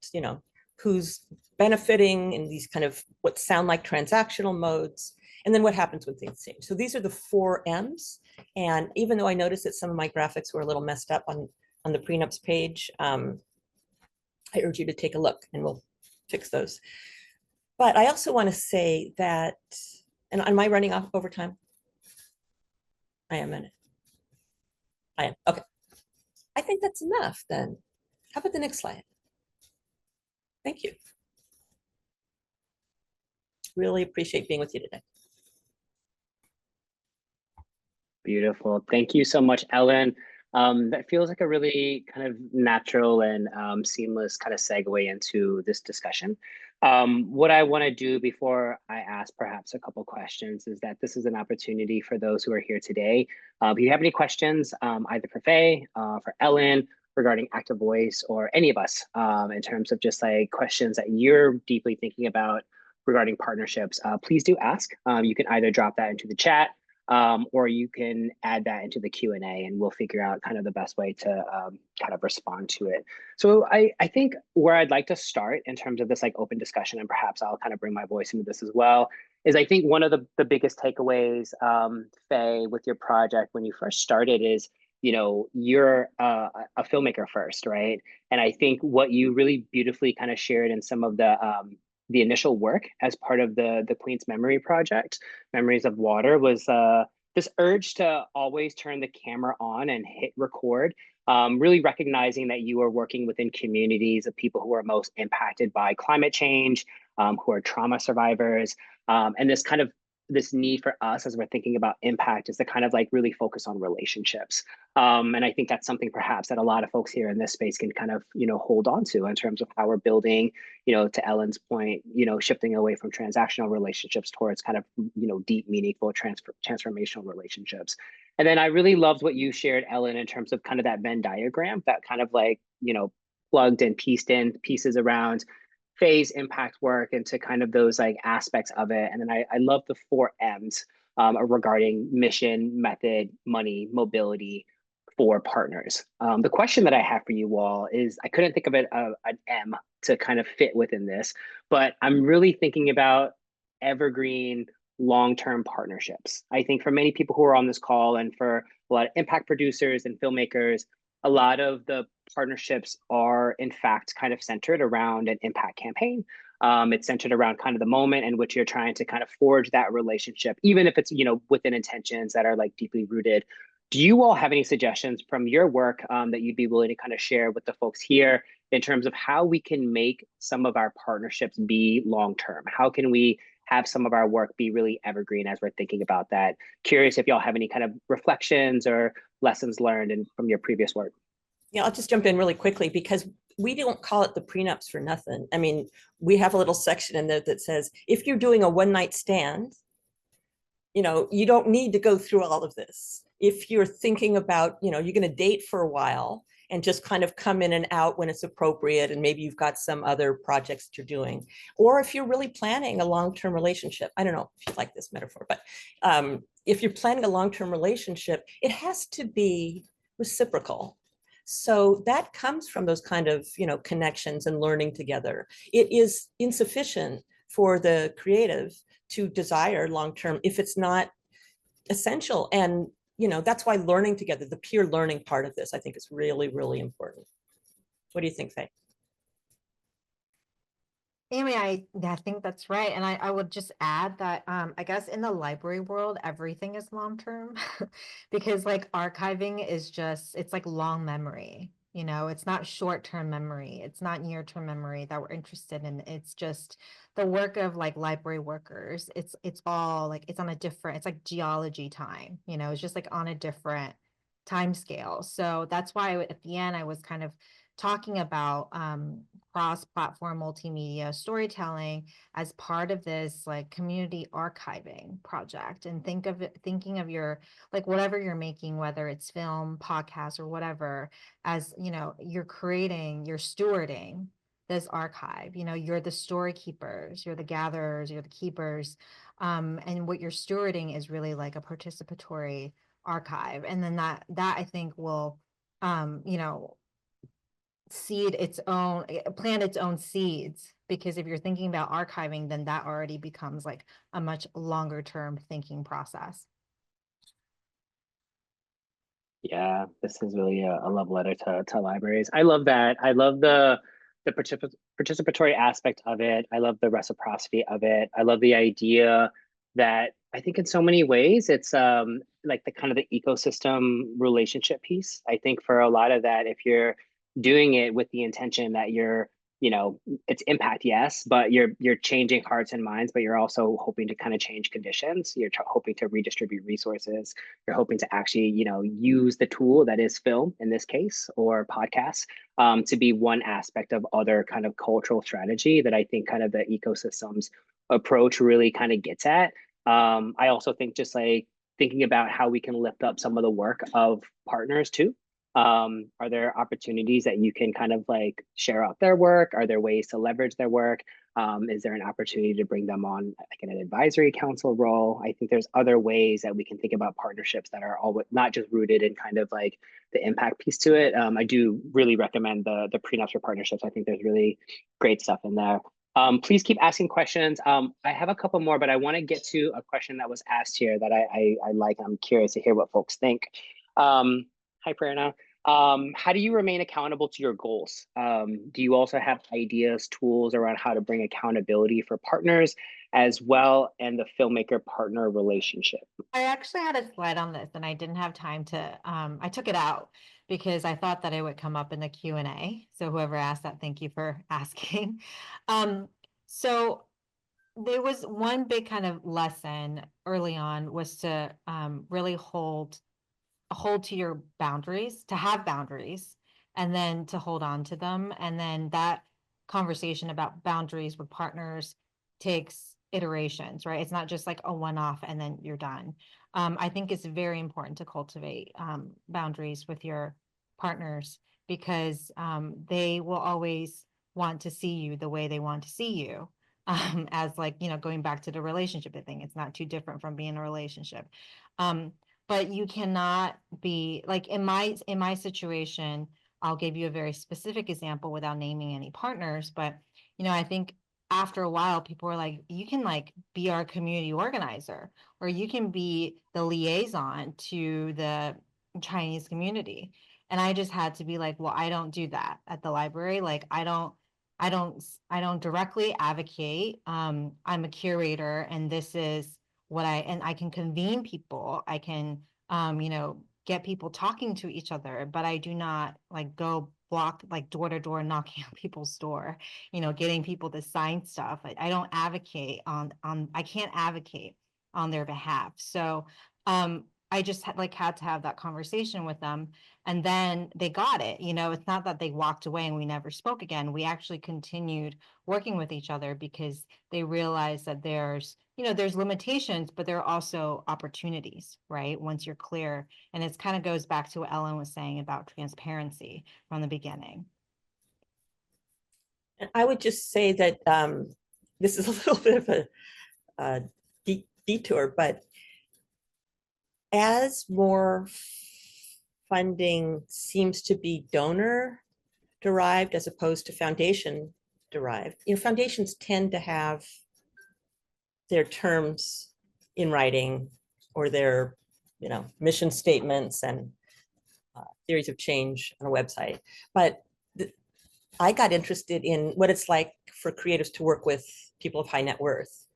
who's benefiting in these kind of what sound like transactional modes, and then what happens when things change. So these are the 4 M's. And even though I noticed that some of my graphics were a little messed up on the prenups page, I urge you to take a look and we'll fix those. But I also want to say that, and am I running off over time? I am in it. I am, okay. I think that's enough then. How about the next slide? Thank you. Really appreciate being with you today. Beautiful. Thank you so much, Ellen. That feels like a really kind of natural and seamless kind of segue into this discussion. What I want to do before I ask perhaps a couple questions is that this is an opportunity for those who are here today. If you have any questions, either for Faye, for Ellen, regarding Active Voice, or any of us, in terms of just like questions that you're deeply thinking about regarding partnerships, please do ask. You can either drop that into the chat, or you can add that into the Q&A and we'll figure out kind of the best way to kind of respond to it. So I think where I'd like to start in terms of this like open discussion, and perhaps I'll kind of bring my voice into this as well, is I think one of the biggest takeaways, Faye, with your project when you first started is, you're a filmmaker first, right? And I think what you really beautifully kind of shared in some of the initial work as part of the Queen's Memory Project, Memories of Water, was this urge to always turn the camera on and hit record, really recognizing that you are working within communities of people who are most impacted by climate change, who are trauma survivors, and this kind of this need for us as we're thinking about impact is to kind of like really focus on relationships. And I think that's something perhaps that a lot of folks here in this space can kind of, hold on to in terms of how we're building, to Ellen's point, shifting away from transactional relationships towards kind of, deep, meaningful, transformational relationships. And then I really loved what you shared, Ellen, in terms of kind of that Venn diagram, that kind of like, plugged and pieced in pieces around Faye's impact work into kind of those like aspects of it. And then I love the 4 M's regarding mission, method, money, mobility for partners. The question that I have for you all is, I couldn't think of an M to kind of fit within this, but I'm really thinking about evergreen long-term partnerships. I think for many people who are on this call and for a lot of impact producers and filmmakers, a lot of the partnerships are in fact kind of centered around an impact campaign. It's centered around kind of the moment in which you're trying to kind of forge that relationship, even if it's, within intentions that are like deeply rooted. Do you all have any suggestions from your work that you'd be willing to kind of share with the folks here in terms of how we can make some of our partnerships be long-term? How can we have some of our work be really evergreen as we're thinking about that? Curious if y'all have any kind of reflections or lessons learned from your previous work. Yeah, I'll just jump in really quickly because we don't call it the prenups for nothing. I mean, we have a little section in there that says, if you're doing a one-night stand, you don't need to go through all of this. If you're thinking about, you're going to date for a while and just kind of come in and out when it's appropriate, and maybe you've got some other projects that you're doing, or if you're really planning a long-term relationship. I don't know if you like this metaphor, but if you're planning a long-term relationship, it has to be reciprocal. So that comes from those kind of, connections and learning together. It is insufficient for the creative to desire long-term if it's not essential. And, that's why learning together, the peer learning part of this, I think is really, really important. What do you think, Faye? Amy, I think that's right. And I would just add that I guess in the library world, everything is long term because like archiving is it's like long memory. It's not short-term memory. It's not near-term memory that we're interested in. It's just the work of like library workers. It's all like it's on a different, it's like geology time, it's just like on a different time scale. So that's why at the end I was kind of talking about cross-platform multimedia storytelling as part of this like community archiving project, and thinking of your like whatever you're making, whether it's film, podcast, or whatever, as you're stewarding this archive. You're the story keepers, you're the gatherers, you're the keepers, and what you're stewarding is really like a participatory archive, and then that I think will plant its own seeds, because if you're thinking about archiving, then that already becomes like a much longer term thinking process. Yeah, this is really a love letter to libraries. I love that. I love the participatory aspect of it. I love the reciprocity of it. I love the idea that I think in so many ways it's like the kind of the ecosystem relationship piece. I think for a lot of that, if you're doing it with the intention that you're, it's impact, yes, but you're changing hearts and minds, but you're also hoping to kind of change conditions. You're hoping to redistribute resources. You're hoping to actually, use the tool that is film in this case, or podcasts, to be one aspect of other kind of cultural strategy that I think kind of the ecosystems approach really kind of gets at. I also think just like thinking about how we can lift up some of the work of partners too. Are there opportunities that you can kind of like share out their work? Are there ways to leverage their work? Is there an opportunity to bring them on like in an advisory council role? I think there's other ways that we can think about partnerships that are all not just rooted in kind of like the impact piece to it. I do really recommend the prenups for partnerships. I think there's really great stuff in there. Please keep asking questions. I have a couple more, but I want to get to a question that was asked here that I like. I'm curious to hear what folks think. Hi, Prerna. How do you remain accountable to your goals? Do you also have ideas, tools around how to bring accountability for partners as well, and the filmmaker partner relationship? I actually had a slide on this and I didn't have time to, I took it out because I thought that it would come up in the Q&A. So whoever asked that, thank you for asking. So there was one big kind of lesson early on was to really hold to your boundaries, to have boundaries, and then to hold on to them. And then that conversation about boundaries with partners takes iterations, right? It's not just like a one-off and then you're done. I think it's very important to cultivate boundaries with your partners because they will always want to see you the way they want to see you. As like, you know, going back to the relationship thing, it's not too different from being in a relationship. But you cannot be like in my situation. I'll give you a very specific example without naming any partners, but you know, I think after a while people were like, you can like be our community organizer, or you can be the liaison to the Chinese community. And I just had to be like, well, I don't do that at the library. Like I don't directly advocate. I'm a curator, and this is what and I can convene people. I can, you know, get people talking to each other, but I do not like go block like door to door knocking on people's door, you know, getting people to sign stuff. I don't advocate I can't advocate on their behalf. So I just had to have that conversation with them, and then they got it. You know, it's not that they walked away and we never spoke again. We actually continued working with each other because they realized that there's, you know, there's limitations, but there are also opportunities, right? Once you're clear. And it kind of goes back to what Ellen was saying about transparency from the beginning. And I would just say that this is a little bit of a detour, but as more funding seems to be donor derived as opposed to foundation derived, you know, foundations tend to have their terms in writing or their, you know, mission statements and theories of change on a website. But I got interested in what it's like for creatives to work with people of high net worth,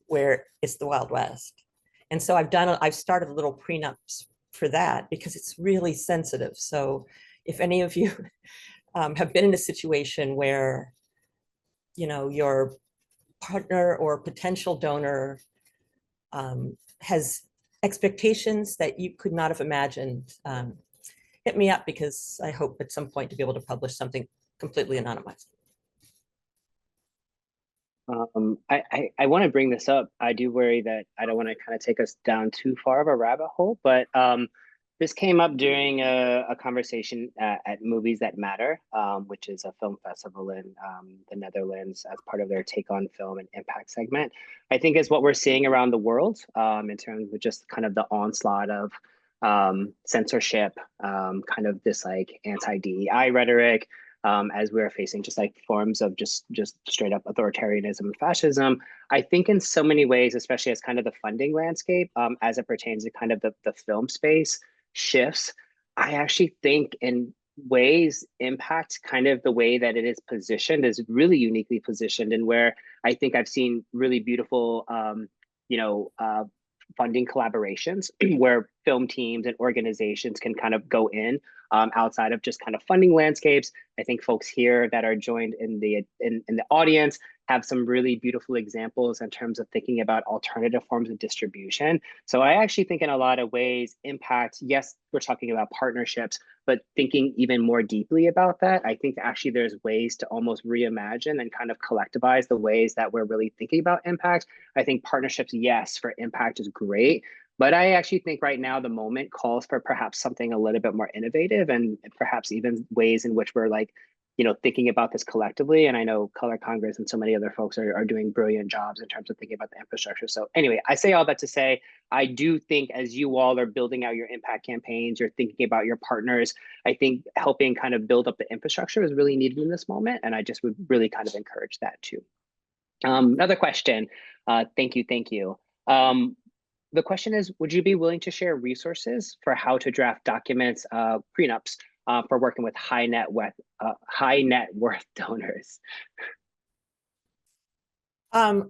where it's the Wild West. And so I've started little prenups for that because it's really sensitive. So if any of you have been in a situation where, you know, your partner or potential donor has expectations that you could not have imagined, hit me up, because I hope at some point to be able to publish something completely anonymized. I want to bring this up. I do worry that I don't want to kind of take us down too far of a rabbit hole, but this came up during a conversation at Movies That Matter, which is a film festival in the Netherlands as part of their Take on Film and Impact segment. I think is what we're seeing around the world in terms of just kind of the onslaught of censorship, kind of this like anti-DEI rhetoric, as we're facing just like forms of just straight up authoritarianism and fascism. I think in so many ways, especially as kind of the funding landscape, as it pertains to kind of the film space shifts, I actually think in ways impact kind of the way that it is positioned is really uniquely positioned, and where I think I've seen really beautiful, funding collaborations where film teams and organizations can kind of go in outside of just kind of funding landscapes. I think folks here that are joined in the audience have some really beautiful examples in terms of thinking about alternative forms of distribution. So I actually think in a lot of ways, impact, yes, we're talking about partnerships, but thinking even more deeply about that, I think actually there's ways to almost reimagine and kind of collectivize the ways that we're really thinking about impact. I think partnerships, yes, for impact is great, but I actually think right now the moment calls for perhaps something a little bit more innovative, and perhaps even ways in which we're like, thinking about this collectively. And I know Color Congress and so many other folks are doing brilliant jobs in terms of thinking about the infrastructure. So anyway, I say all that to say, I do think as you all are building out your impact campaigns, you're thinking about your partners, I think helping kind of build up the infrastructure is really needed in this moment. And I just would really kind of encourage that too. Another question, thank you. The question is, would you be willing to share resources for how to draft documents, prenups, for working with high net worth donors? I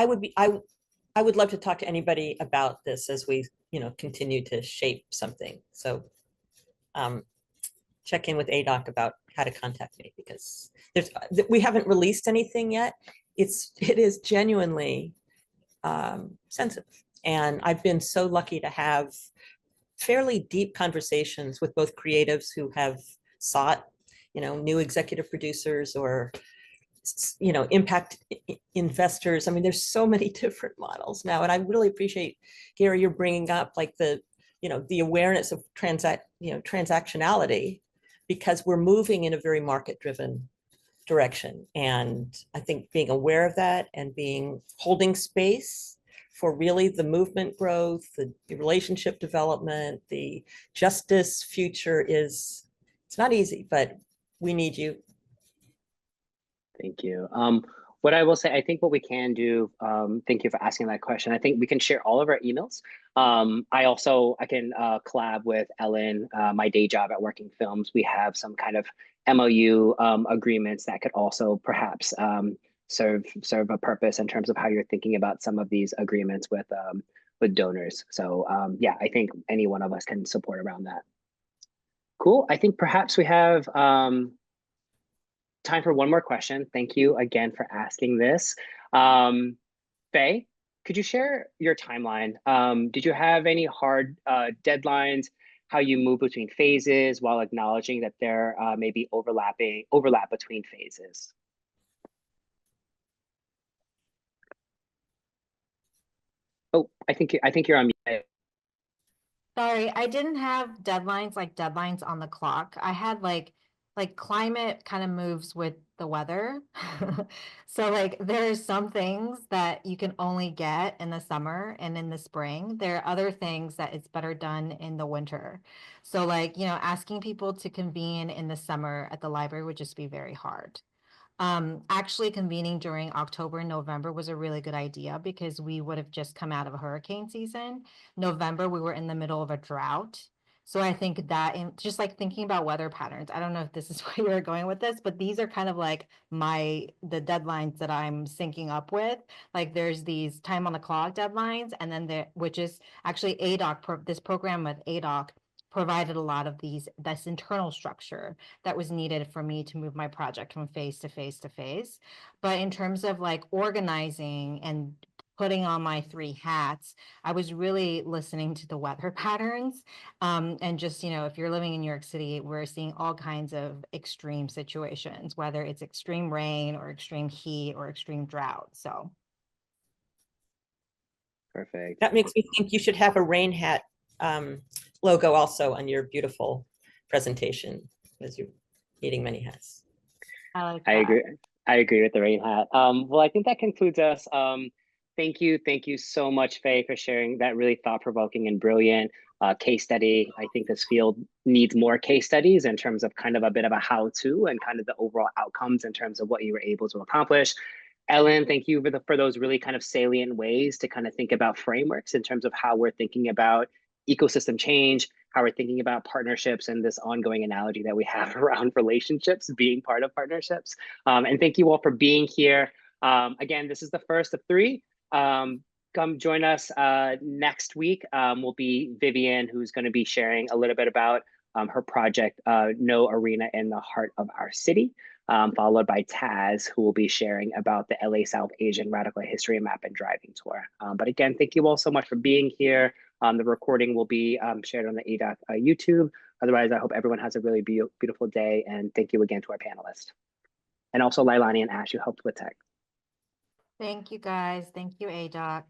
would love to talk to anybody about this as we, continue to shape something. So check in with ADOC about how to contact me, because we haven't released anything yet. it is genuinely sensitive. And I've been so lucky to have fairly deep conversations with both creatives who have sought, new executive producers or, impact investors. I mean, there's so many different models now. And I really appreciate, Gerry, you're bringing up like the awareness of transactionality, because we're moving in a very market-driven direction. And I think being aware of that and holding space for really the movement growth, the relationship development, the justice future it's not easy, but we need you. Thank you. What I will say, I think what we can do, thank you for asking that question. I think we can share all of our emails. I can collab with Ellen, my day job at Working Films. We have some kind of MOU agreements that could also perhaps serve a purpose in terms of how you're thinking about some of these agreements with donors. So yeah, I think any one of us can support around that. Cool. I think perhaps we have time for one more question. Thank you again for asking this. Faye, could you share your timeline? Did you have any hard deadlines, how you move between phases while acknowledging that there may be overlap between phases? Oh, I think you're on mute. Sorry, I didn't have deadlines on the clock. I had like climate kind of moves with the weather. So like there's some things that you can only get in the summer and in the spring. There are other things that it's better done in the winter. So like, asking people to convene in the summer at the library would just be very hard. Actually convening during October and November was a really good idea because we would have just come out of a hurricane season. November, we were in the middle of a drought. So I think that just like thinking about weather patterns, I don't know if this is where you're going with this, but these are kind of like the deadlines that I'm syncing up with. Like there's these time on the clock deadlines, and then which is actually ADOC, this program with ADOC provided a lot of this internal structure that was needed for me to move my project from phase to phase to phase. But in terms of like organizing and putting on my 3 hats, I was really listening to the weather patterns. And just, if you're living in New York City, we're seeing all kinds of extreme situations, whether it's extreme rain or extreme heat or extreme drought. So. Perfect. That makes me think you should have a rain hat logo also on your beautiful presentation, as you're eating many hats. I like that. I agree with the rain hat. Well, I think that concludes us. Thank you so much, Faye, for sharing that really thought-provoking and brilliant case study. I think this field needs more case studies in terms of kind of a bit of a how-to and kind of the overall outcomes in terms of what you were able to accomplish. Ellen, thank you for those really kind of salient ways to kind of think about frameworks in terms of how we're thinking about ecosystem change, how we're thinking about partnerships, and this ongoing analogy that we have around relationships being part of partnerships. And thank you all for being here. Again, this is the first of 3. Come join us next week. Will be Vivian, who's going to be sharing a little bit about her project, No Arena in the Heart of Our City, followed by Taz, who will be sharing about the LA South Asian Radical History Map and Driving Tour. But again, thank you all so much for being here. The recording will be shared on the ADOC YouTube. Otherwise, I hope everyone has a really beautiful day. And thank you again to our panelists. And also Lailani and Ash, who helped with tech. Thank you, guys. Thank you, ADOC.